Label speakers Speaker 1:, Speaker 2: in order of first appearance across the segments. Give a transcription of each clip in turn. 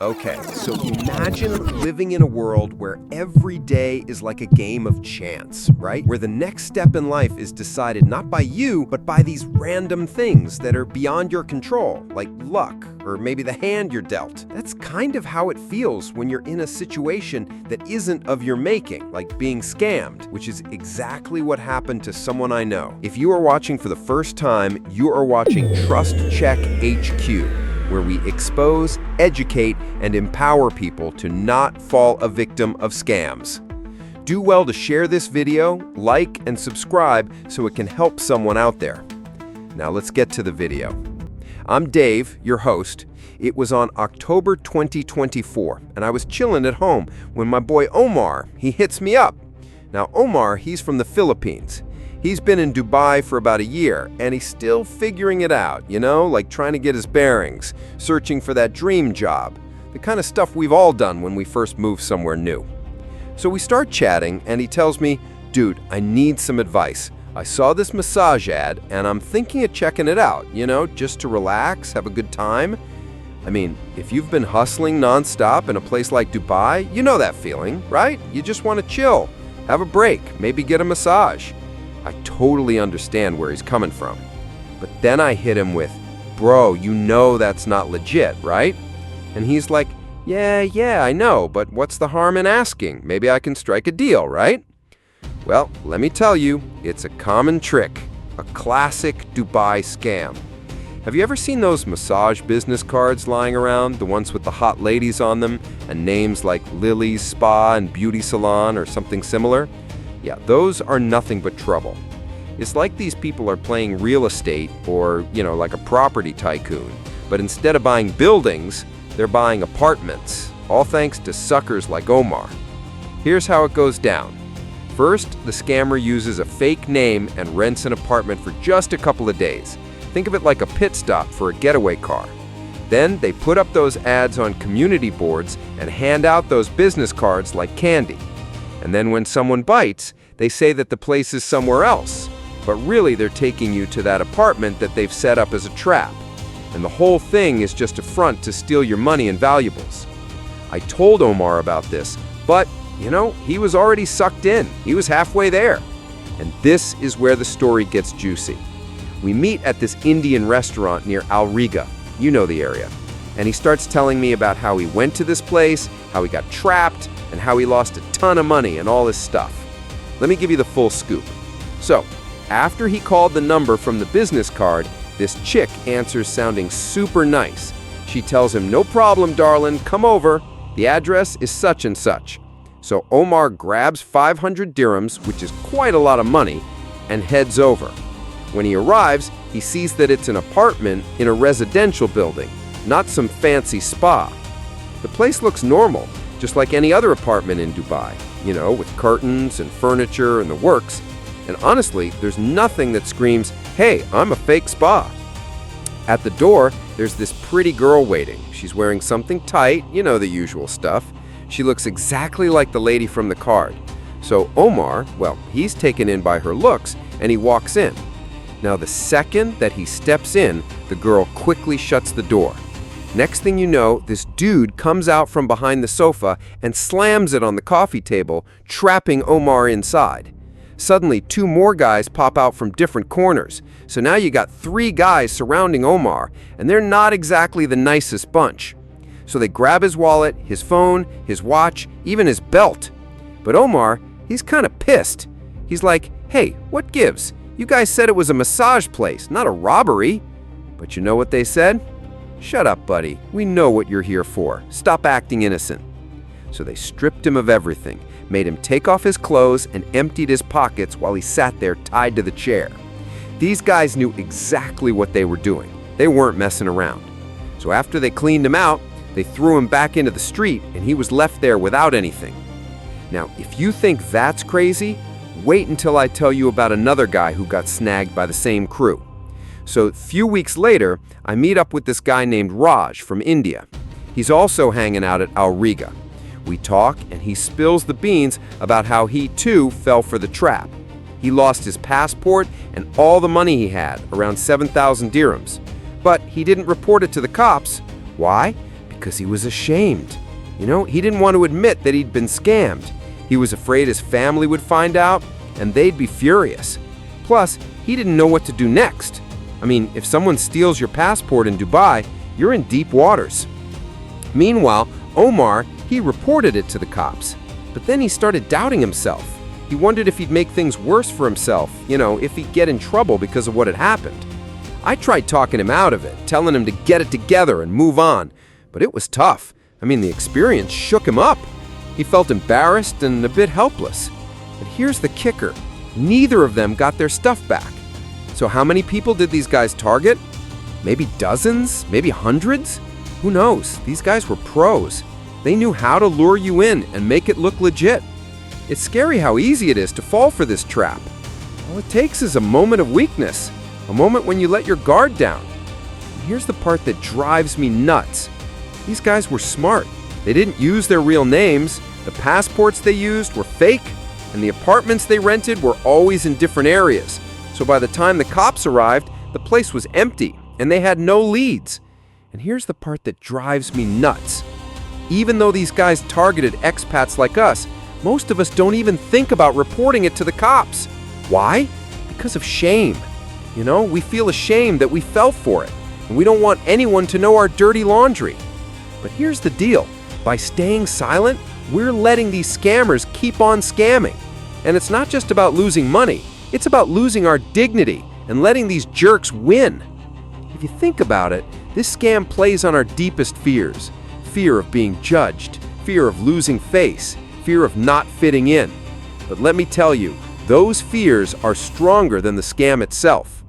Speaker 1: Okay, so imagine living in a world where every day is like a game of chance, right? Where the next step in life is decided not by you, but by these random things that are beyond your control, like luck, or maybe the hand you're dealt. That's kind of how it feels when you're in a situation that isn't of your making, like being scammed, which is exactly what happened to someone I know. If you are watching for the first time, you are watching Trust Check HQ, where we expose, educate, and empower people to not fall a victim of scams. Do well to share this video, like, and subscribe so it can help someone out there. Now let's get to the video. I'm Dave, your host. It was on October 2024, and I was chilling at home when my boy Omar, he hits me up. Now Omar, he's from the Philippines. He's been in Dubai for about a year, and he's still figuring it out, like trying to get his bearings, searching for that dream job, the kind of stuff we've all done when we first move somewhere new. So we start chatting, and he tells me, dude, I need some advice. I saw this massage ad, and I'm thinking of checking it out, just to relax, have a good time. I mean, if you've been hustling nonstop in a place like Dubai, you know that feeling, right? You just want to chill, have a break, maybe get a massage. I totally understand where he's coming from. But then I hit him with, bro, that's not legit, right? And he's like, yeah, I know, but what's the harm in asking? Maybe I can strike a deal, right? Well, let me tell you, it's a common trick, a classic Dubai scam. Have you ever seen those massage business cards lying around, the ones with the hot ladies on them, and names like Lily's Spa and Beauty Salon or something similar? Yeah, those are nothing but trouble. It's like these people are playing real estate or, like a property tycoon. But instead of buying buildings, they're buying apartments, all thanks to suckers like Omar. Here's how it goes down. First, the scammer uses a fake name and rents an apartment for just a couple of days. Think of it like a pit stop for a getaway car. Then they put up those ads on community boards and hand out those business cards like candy. And then when someone bites, they say that the place is somewhere else. But really, they're taking you to that apartment that they've set up as a trap. And the whole thing is just a front to steal your money and valuables. I told Omar about this, but, he was already sucked in. He was halfway there. And this is where the story gets juicy. We meet at this Indian restaurant near Al Riga. You know the area. And he starts telling me about how he went to this place, how he got trapped, and how he lost a ton of money and all his stuff. Let me give you the full scoop. So, after he called the number from the business card, this chick answers sounding super nice. She tells him, no problem, darling, come over. The address is such and such. So Omar grabs 500 dirhams, which is quite a lot of money, and heads over. When he arrives, he sees that it's an apartment in a residential building, not some fancy spa. The place looks normal, just like any other apartment in Dubai, with curtains and furniture and the works. And honestly, there's nothing that screams, hey, I'm a fake spa. At the door, there's this pretty girl waiting. She's wearing something tight, the usual stuff. She looks exactly like the lady from the card. So Omar, he's taken in by her looks, and he walks in. Now, the second that he steps in, the girl quickly shuts the door. Next thing you know, this dude comes out from behind the sofa and slams it on the coffee table, trapping Omar inside. Suddenly, 2 more guys pop out from different corners. So now you got 3 guys surrounding Omar, and they're not exactly the nicest bunch. So they grab his wallet, his phone, his watch, even his belt. But Omar, he's kind of pissed. He's like, hey, what gives? You guys said it was a massage place, not a robbery. But you know what they said? Shut up, buddy. We know what you're here for. Stop acting innocent. So they stripped him of everything, made him take off his clothes, and emptied his pockets while he sat there tied to the chair. These guys knew exactly what they were doing. They weren't messing around. So after they cleaned him out, they threw him back into the street, and he was left there without anything. Now, if you think that's crazy, wait until I tell you about another guy who got snagged by the same crew. So a few weeks later, I meet up with this guy named Raj from India. He's also hanging out at Al Riga. We talk, and he spills the beans about how he too fell for the trap. He lost his passport and all the money he had, around 7,000 dirhams. But he didn't report it to the cops. Why? Because he was ashamed. He didn't want to admit that he'd been scammed. He was afraid his family would find out, and they'd be furious. Plus, he didn't know what to do next. If someone steals your passport in Dubai, you're in deep waters. Meanwhile, Omar, he reported it to the cops. But then he started doubting himself. He wondered if he'd make things worse for himself, if he'd get in trouble because of what had happened. I tried talking him out of it, telling him to get it together and move on. But it was tough. The experience shook him up. He felt embarrassed and a bit helpless. But here's the kicker. Neither of them got their stuff back. So how many people did these guys target? Maybe dozens? Maybe hundreds? Who knows? These guys were pros. They knew how to lure you in and make it look legit. It's scary how easy it is to fall for this trap. All it takes is a moment of weakness, a moment when you let your guard down. And here's the part that drives me nuts. These guys were smart. They didn't use their real names. The passports they used were fake, and the apartments they rented were always in different areas. So by the time the cops arrived, the place was empty, and they had no leads. And here's the part that drives me nuts. Even though these guys targeted expats like us, most of us don't even think about reporting it to the cops. Why? Because of shame. We feel ashamed that we fell for it, and we don't want anyone to know our dirty laundry. But here's the deal. By staying silent, we're letting these scammers keep on scamming. And it's not just about losing money, it's about losing our dignity and letting these jerks win. If you think about it, this scam plays on our deepest fears. Fear of being judged, fear of losing face, fear of not fitting in. But let me tell you, those fears are stronger than the scam itself.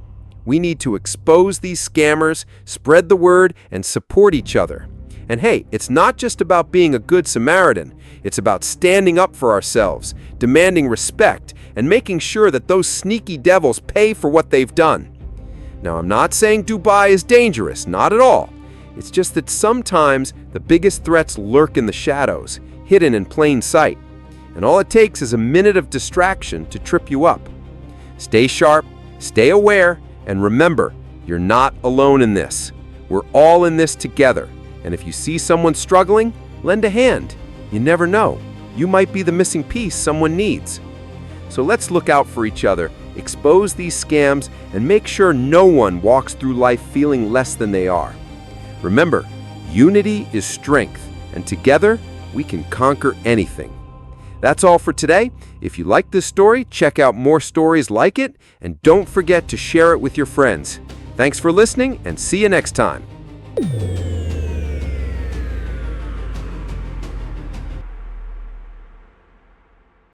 Speaker 1: We need to expose these scammers, spread the word, and support each other. And hey, it's not just about being a good Samaritan. It's about standing up for ourselves, demanding respect, and making sure that those sneaky devils pay for what they've done. Now, I'm not saying Dubai is dangerous, not at all. It's just that sometimes the biggest threats lurk in the shadows, hidden in plain sight. And all it takes is a minute of distraction to trip you up. Stay sharp, stay aware, and remember, you're not alone in this. We're all in this together. And if you see someone struggling, lend a hand. You never know. You might be the missing piece someone needs. So let's look out for each other, expose these scams, and make sure no one walks through life feeling less than they are. Remember, unity is strength, and together we can conquer anything. That's all for today. If you like this story, check out more stories like it, and don't forget to share it with your friends. Thanks for listening, and see you next time.